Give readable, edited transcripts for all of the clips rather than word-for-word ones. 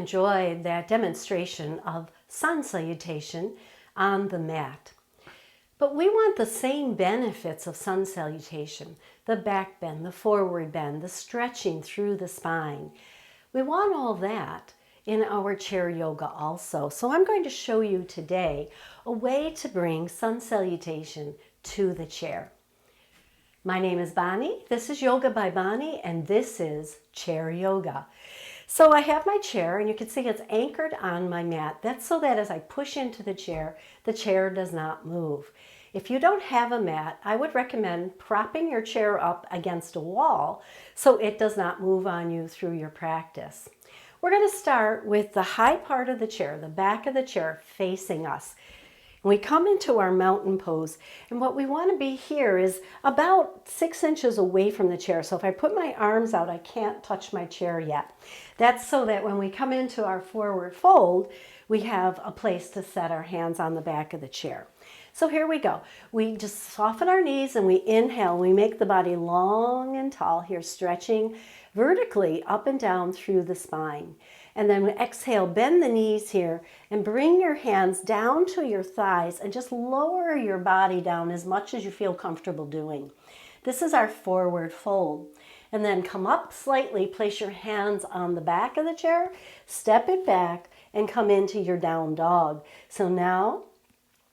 enjoyed that demonstration of sun salutation on the mat. But we want the same benefits of sun salutation, the back bend, the forward bend, the stretching through the spine. We want all that in our chair yoga also. So I'm going to show you today a way to bring sun salutation to the chair. My name is Bonnie. This is Yoga by Bonnie, and this is chair yoga. So I have my chair, and you can see it's anchored on my mat. That's so that as I push into the chair does not move. If you don't have a mat, I would recommend propping your chair up against a wall so it does not move on you through your practice. We're going to start with the high part of the chair, the back of the chair facing us. We come into our mountain pose, and what we want to be here is about 6 inches away from the chair. So if I put my arms out, I can't touch my chair yet. That's so that when we come into our forward fold, we have a place to set our hands on the back of the chair. So here we go. We just soften our knees and we inhale. We make the body long and tall here, stretching vertically up and down through the spine. And then exhale, bend the knees here and bring your hands down to your thighs and just lower your body down as much as you feel comfortable doing. This is our forward fold. And then come up slightly, place your hands on the back of the chair, step it back and come into your down dog. So now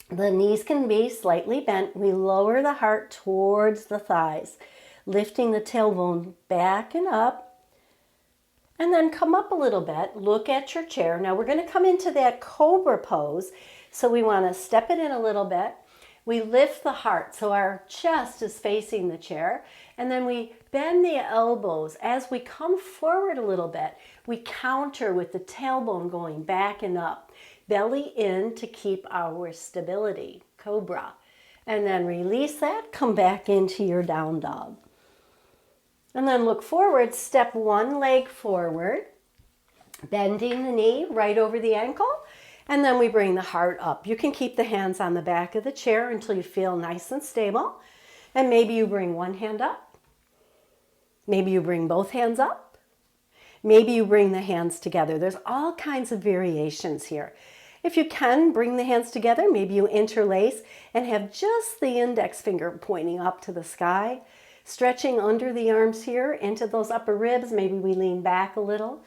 the knees can be slightly bent. We lower the heart towards the thighs, lifting the tailbone back and up. And then come up a little bit, look at your chair. Now we're going to come into that cobra pose. So we want to step it in a little bit. We lift the heart so our chest is facing the chair. And then we bend the elbows. As we come forward a little bit, we counter with the tailbone going back and up. Belly in to keep our stability, cobra. And then release that, come back into your down dog. And then look forward, step one leg forward, bending the knee right over the ankle, and then we bring the heart up. You can keep the hands on the back of the chair until you feel nice and stable. And maybe you bring one hand up. Maybe you bring both hands up. Maybe you bring the hands together. There's all kinds of variations here. If you can, bring the hands together. Maybe you interlace and have just the index finger pointing up to the sky. Stretching under the arms here into those upper ribs. Maybe we lean back a little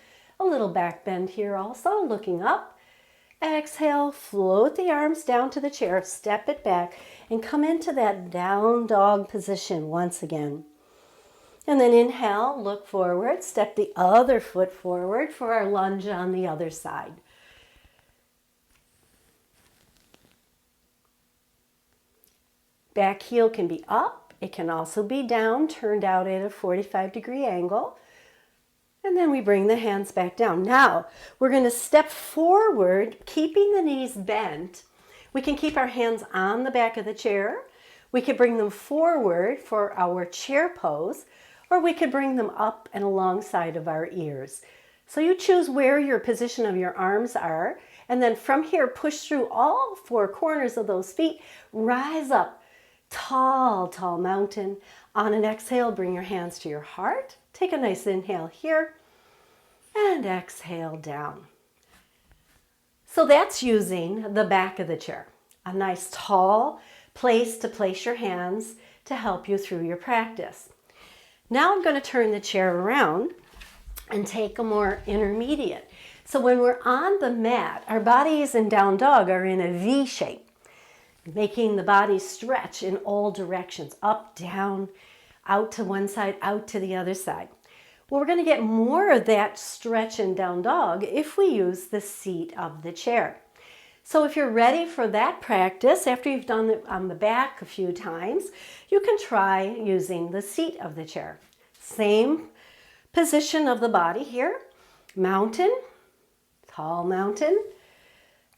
back bend here also, looking up. Exhale, float the arms down to the chair, step it back, and come into that down dog position once again. And then inhale, look forward, step the other foot forward for our lunge on the other side. Back heel can be up. It can also be down, turned out at a 45-degree angle. And then we bring the hands back down. Now, we're going to step forward, keeping the knees bent. We can keep our hands on the back of the chair. We could bring them forward for our chair pose, or we could bring them up and alongside of our ears. So you choose where your position of your arms are, and then from here, push through all four corners of those feet, rise up. Tall, tall mountain. On an exhale, bring your hands to your heart. Take a nice inhale here and exhale down. So that's using the back of the chair. A nice tall place to place your hands to help you through your practice. Now I'm going to turn the chair around and take a more intermediate. So when we're on the mat, our bodies in down dog are in a V shape, making the body stretch in all directions, up, down, out to one side, out to the other side. Well, we're going to get more of that stretch in down dog if we use the seat of the chair. So if you're ready for that practice, after you've done it on the back a few times, you can try using the seat of the chair. Same position of the body here, mountain, tall mountain,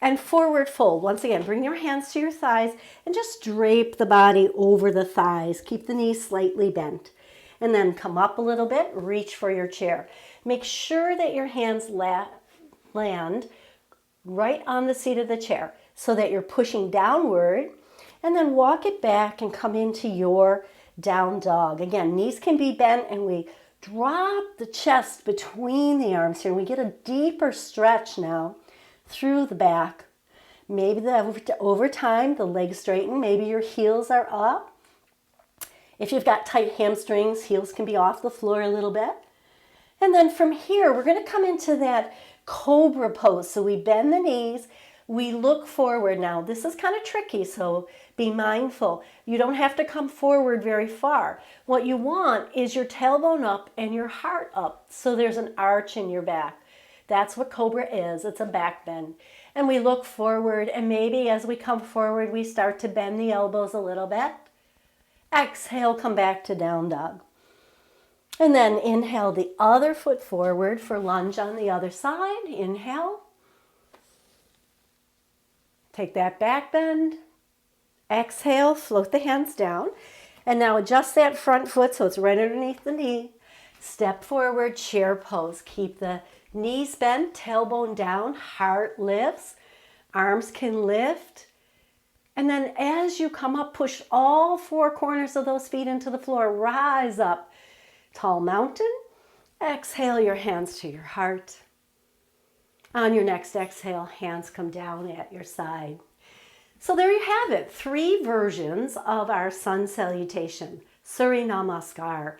and forward fold. Once again, bring your hands to your thighs and just drape the body over the thighs. Keep the knees slightly bent. And then come up a little bit, reach for your chair. Make sure that your hands land right on the seat of the chair so that you're pushing downward, and then walk it back and come into your down dog. Again, knees can be bent and we Drop the chest between the arms here. We get a deeper stretch now through the back. Maybe over time the legs straighten. Maybe your heels are up. If you've got tight hamstrings, heels can be off the floor a little bit. And then from here, we're going to come into that cobra pose. So we bend the knees. We look forward now. This is kind of tricky, so be mindful. You don't have to come forward very far. What you want is your tailbone up and your heart up, so there's an arch in your back. That's what cobra is. It's a back bend. And we look forward, and maybe as we come forward, we start to bend the elbows a little bit. Exhale, come back to down dog. And then inhale the other foot forward for lunge on the other side. Inhale. Take that back bend. Exhale, float the hands down. And now adjust that front foot so it's right underneath the knee. Step forward, chair pose. Keep the knees bent, tailbone down, heart lifts, arms can lift. And then as you come up, push all four corners of those feet into the floor. Rise up, tall mountain. Exhale your hands to your heart. On your next exhale, hands come down at your side. So there you have it, 3 versions of our Sun Salutation, Surya Namaskara.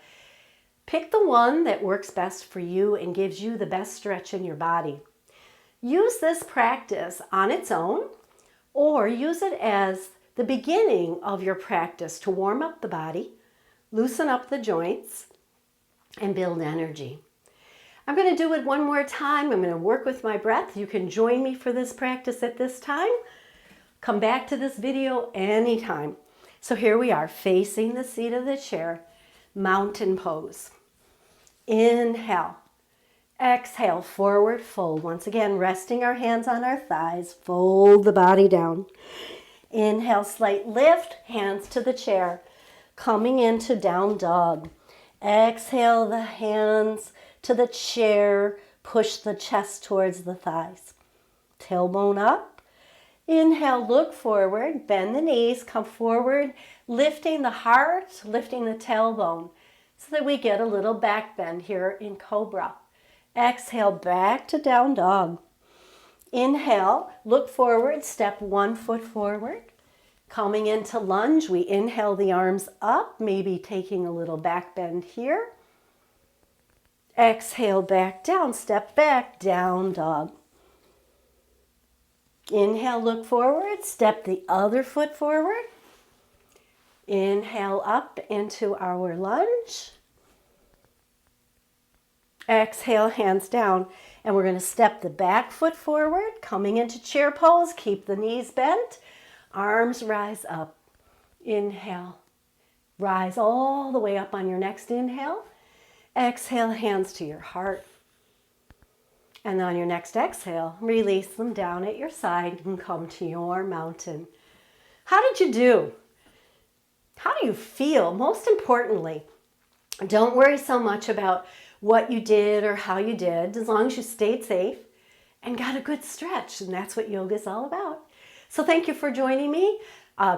Pick the one that works best for you and gives you the best stretch in your body. Use this practice on its own, or use it as the beginning of your practice to warm up the body, loosen up the joints, and build energy. I'm going to do it one more time. I'm going to work with my breath. You can join me for this practice at this time. Come back to this video anytime. So here we are, facing the seat of the chair, mountain pose. Inhale. Exhale, forward fold. Once again, resting our hands on our thighs, fold the body down. Inhale, slight lift, hands to the chair, coming into down dog. Exhale the hands to the chair, push the chest towards the thighs. Tailbone up. Inhale, look forward, bend the knees, come forward, lifting the heart, lifting the tailbone, so that we get a little back bend here in cobra. Exhale, back to down dog. Inhale, look forward, step 1 foot forward. Coming into lunge, we inhale the arms up, maybe taking a little back bend here. Exhale, back down, step back, down dog. Inhale, look forward, step the other foot forward. Inhale up into our lunge. Exhale, hands down, and we're going to step the back foot forward, coming into chair pose. Keep the knees bent, arms rise up. Inhale, rise all the way up on your next inhale. Exhale, hands to your heart. And on your next exhale, release them down at your side and come to your mountain. How did you do? How do you feel? Most importantly, don't worry so much about what you did or how you did, as long as you stayed safe and got a good stretch, and that's what yoga is all about. So thank you for joining me.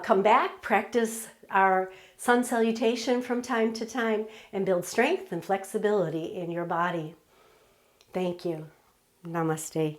Come back, practice our Sun Salutation from time to time, and build strength and flexibility in your body. Thank you. Namaste.